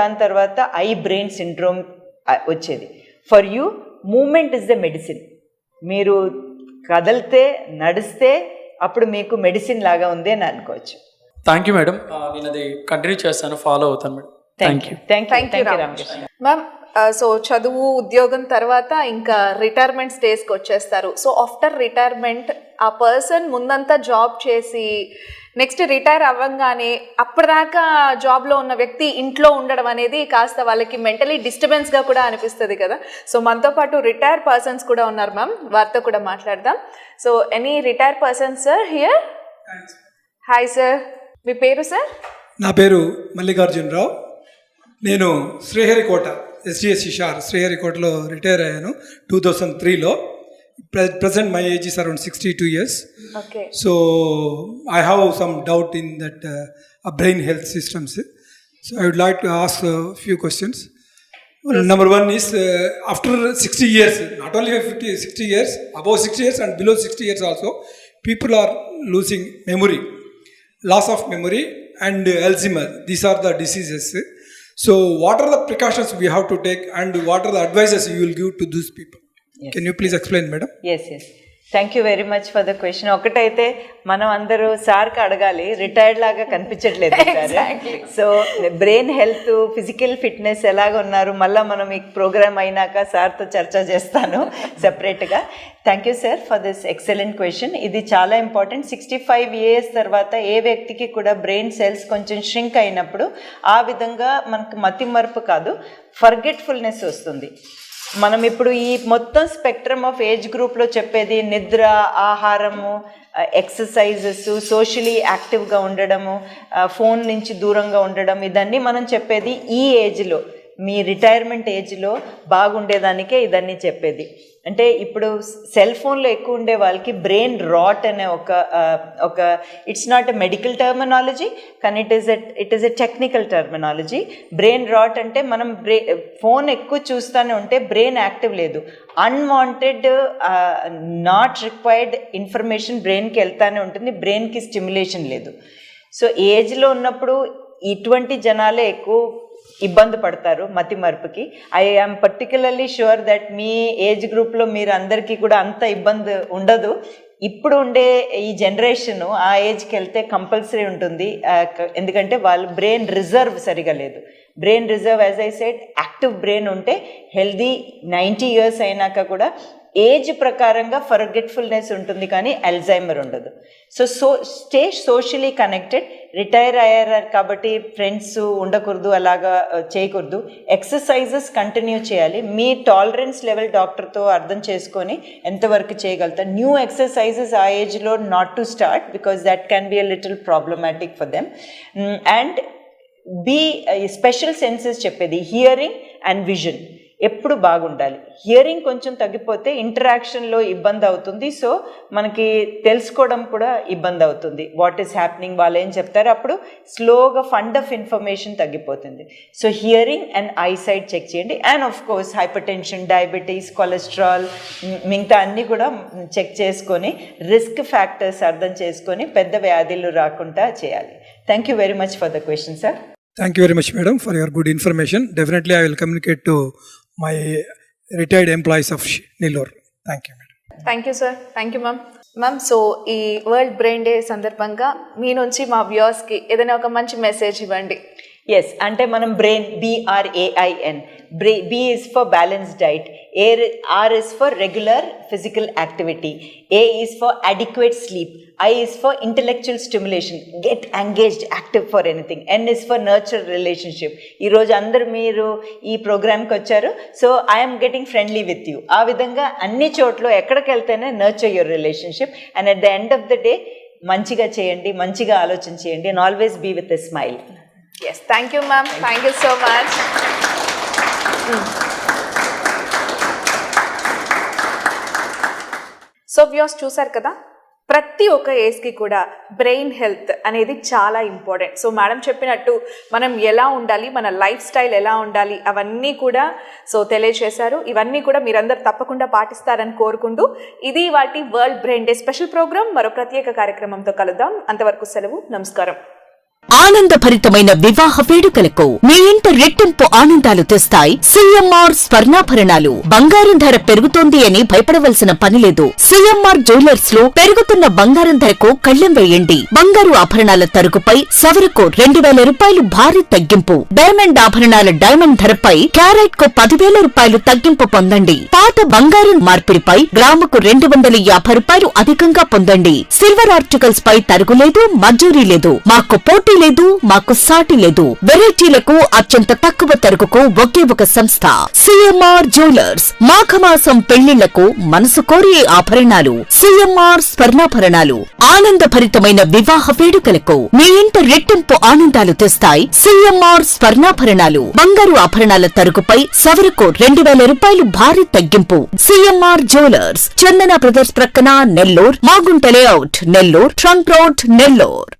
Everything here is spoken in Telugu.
దాని తర్వాత ఐ బ్రెయిన్ సిండ్రోమ్ వచ్చేది. For you movement is the medicine. మీరు కదిలితే నడిస్తే అప్పుడు మీకు మెడిసిన్ లాగా ఉంది అని అనుకోవచ్చు. థ్యాంక్ యూ మేడం, నేను అది కంటిన్యూ చేస్తాను, ఫాలో అవుతాను madam. Thank you Ramakrishna ma'am. So చదువు ఉద్యోగం తర్వాత ఇంకా రిటైర్మెంట్ స్టేజ్కి వచ్చేస్తారు. సో ఆఫ్టర్ రిటైర్మెంట్ ఆ పర్సన్ ముందంతా జాబ్ చేసి నెక్స్ట్ రిటైర్ అవ్వగానే అప్పటిదాకా జాబ్లో ఉన్న వ్యక్తి ఇంట్లో ఉండడం అనేది కాస్త వాళ్ళకి మెంటలీ డిస్టర్బెన్స్గా కూడా అనిపిస్తుంది కదా. సో మనతో పాటు రిటైర్ పర్సన్స్ కూడా ఉన్నారు మ్యామ్, వారితో కూడా మాట్లాడదాం. So any retire person sir here? Hi sir, మీ పేరు సార్? నా పేరు మల్లికార్జునరావు. నేను శ్రీహరికోట ఎస్జిఎస్ షార్ శ్రీహరికోటలో రిటైర్ అయ్యాను 2003లో. Present my age is around 62 years. Okay. So I have some doubt in that brain health systems. So I would like to ask a few questions. Well, number one is after 60 years, not only 50, 60 years, above 60 years and below 60 years also, people are losing memory, loss of memory and Alzheimer. These are the diseases. So what are the precautions we have to take and what are the advices you will give to those people? Yes. Can you please explain, madam? Yes. Thank you very much for the question. ఒకటైతే మనం అందరూ సార్కి అడగాలి, రిటైర్డ్ లాగా కనిపించట్లేదు sir. So brain health, physical fitness ఎలాగ ఉన్నారు, మళ్ళీ మనం ఈ ప్రోగ్రామ్ అయినాక సార్తో చర్చ చేస్తాను సెపరేట్గా. Thank you sir for this excellent question. ఇది చాలా ఇంపార్టెంట్. 65 years తర్వాత ఏ వ్యక్తికి కూడా బ్రెయిన్ సెల్స్ కొంచెం ష్రింక్ అయినప్పుడు ఆ విధంగా మనకు మతిమరుపు కాదు, ఫర్గెట్ఫుల్నెస్ వస్తుంది. మనం ఇప్పుడు ఈ మొత్తం స్పెక్ట్రమ్ ఆఫ్ ఏజ్ గ్రూప్లో చెప్పేది నిద్ర, ఆహారము, ఎక్సర్సైజెస్, సోషలీ యాక్టివ్గా ఉండడము, ఫోన్ నుంచి దూరంగా ఉండడం, ఇదన్నీ మనం చెప్పేది ఈ ఏజ్లో, మీ రిటైర్మెంట్ ఏజ్లో బాగుండేదానికే ఇదన్నీ చెప్పేది. అంటే ఇప్పుడు సెల్ ఫోన్లో ఎక్కువ ఉండే వాళ్ళకి బ్రెయిన్ రాట్ అనే ఒక it's not a medical terminology కానీ it is a technical terminology. Brain rot అంటే మనం ఫోన్ ఎక్కువ చూస్తూనే ఉంటే బ్రెయిన్ యాక్టివ్ లేదు, అన్వాంటెడ్ నాట్ రిక్వైర్డ్ ఇన్ఫర్మేషన్ బ్రెయిన్కి వెళ్తూనే ఉంటుంది, బ్రెయిన్కి స్టిమ్యులేషన్ లేదు. సో ఏజ్లో ఉన్నప్పుడు ఇటువంటి జనాలే ఎక్కువ ఇబ్బంది పడతారు మతిమరుపుకి. I am particularly sure that మీ ఏజ్ గ్రూప్లో మీరు అందరికీ కూడా అంత ఇబ్బంది ఉండదు. ఇప్పుడు ఉండే ఈ జనరేషన్ ఆ ఏజ్కి వెళ్తే కంపల్సరీ ఉంటుంది, ఎందుకంటే వాళ్ళు బ్రెయిన్ రిజర్వ్ సరిగా లేదు. Brain reserve as I said active brain ఉంటే హెల్దీ 90 years అయినాక కూడా ఏజ్ ప్రకారంగా ఫర్గెట్ఫుల్నెస్ ఉంటుంది కానీ అల్జైమర్ ఉండదు. So stay socially connected. Retire అయ్యారు కాబట్టి ఫ్రెండ్స్ ఉండకూడదు, అలాగా చేయకూడదు. ఎక్సర్సైజెస్ కంటిన్యూ చేయాలి. మీ టాలరెన్స్ లెవెల్ డాక్టర్తో అర్థం చేసుకొని ఎంతవరకు చేయగలుగుతారు. న్యూ ఎక్సర్సైజెస్ ఆ ఏజ్లో not to start because that can be a little problematic for them. And special senses చెప్పేది హియరింగ్ అండ్ విజన్ ఎప్పుడు బాగుండాలి. హియరింగ్ కొంచెం తగ్గిపోతే ఇంటరాక్షన్లో ఇబ్బంది అవుతుంది, సో మనకి తెలుసుకోవడం కూడా ఇబ్బంది అవుతుంది. వాట్ ఈస్ హ్యాపెనింగ్, వాళ్ళు ఏం చెప్తారు, అప్పుడు స్లోగా ఫండ్ ఆఫ్ ఇన్ఫర్మేషన్ తగ్గిపోతుంది. So hearing and eyesight check చేయండి. And of course hypertension, diabetes, cholesterol, మిగతా అన్నీ కూడా చెక్ చేసుకొని రిస్క్ ఫ్యాక్టర్స్ అర్థం చేసుకొని పెద్ద వ్యాధులు రాకుండా చేయాలి. Thank you very much for the question sir. Thank you very much, madam, for your good information. Definitely, I will communicate to my retired employees of Nellore. Thank you, madam. Thank you sir. Thank you ma'am. Ma'am, so ఈ వరల్డ్ బ్రెయిన్ డే సందర్భంగా మీ నుంచి మా వ్యూవర్స్కి ఏదైనా ఒక మంచి మెసేజ్ ఇవ్వండి. ఎస్, అంటే మనం brain BRAIN, B is for balanced diet, R is for regular physical activity, A is for adequate sleep, I is for intellectual stimulation, get engaged, active for anything, N is for nurture relationship. ఈరోజు అందరు మీరు ఈ ప్రోగ్రామ్కి వచ్చారు, so I'm getting friendly with you. ఆ విధంగా అన్ని చోట్ల ఎక్కడికి వెళ్తేనే nurture your relationship and at the end of the day మంచిగా చేయండి, మంచిగా ఆలోచన చేయండి and always be with a smile. Yes, thank you ma'am. Thank you so much. So views చూసారు కదా, ప్రతి ఒక్క ఏజ్కి కూడా బ్రెయిన్ హెల్త్ అనేది చాలా ఇంపార్టెంట్. సో మేడం చెప్పినట్టు మనం ఎలా ఉండాలి, మన లైఫ్ స్టైల్ ఎలా ఉండాలి, అవన్నీ కూడా తెలియజేశారు. ఇవన్నీ కూడా మీరందరూ తప్పకుండా పాటిస్తారని కోరుకుంటూ ఇది వాటి world brain day special program. మరో ప్రత్యేక కార్యక్రమంతో కలుద్దాం. అంతవరకు సెలవు, నమస్కారం. ఆనందభరితమైన వివాహ వేడుకలకు మీ ఇంట రెట్టింపు ఆనందాలు తెస్తాయి సిఎంఆర్ స్వర్ణాభరణాలు. బంగారం ధర పెరుగుతోంది అని భయపడవలసిన పనిలేదు. సిఎంఆర్ జ్యువెలర్స్ లో పెరుగుతున్న బంగారం ధరకు కళ్లెం వేయండి. బంగారు ఆభరణాల తరుగుపై సవరకు 2000 రూపాయలు భారీ తగ్గింపు. డైమండ్ ఆభరణాల డైమండ్ ధరపై క్యారెట్ కు 10,000 రూపాయలు తగ్గింపు పొందండి. పాత బంగారం మార్పిడిపై గ్రాముకు 250 రూపాయలు అధికంగా పొందండి. సిల్వర్ ఆర్టికల్స్ పై తరుగులేదు, మజూరీ లేదు. మాకు పోటీ లేదు, మాకు సాటి లేదు. వెరైటీలకు అత్యంత తక్కువ తరుగుకు ఒకే ఒక సంస్థ సిఎంఆర్ జ్యువెలర్స్. మాఘమాసం పెళ్లిళ్లకు మనసు కోరే ఆభరణాలు సిఎంఆర్ స్వర్ణాభరణాలు. ఆనందభరితమైన వివాహ వేడుకలకు మీ ఇంట రెట్టింపు ఆనందాలు తెస్తాయి సిఎంఆర్ స్వర్ణాభరణాలు. బంగారు ఆభరణాల తరుగుపై సవరకు 2000 రూపాయలు భారీ తగ్గింపు. సిఎంఆర్ జ్యువెలర్స్, చందన బ్రదర్స్ ప్రక్కన Nellore, Magunta layout Nellore, trunk road Nellore.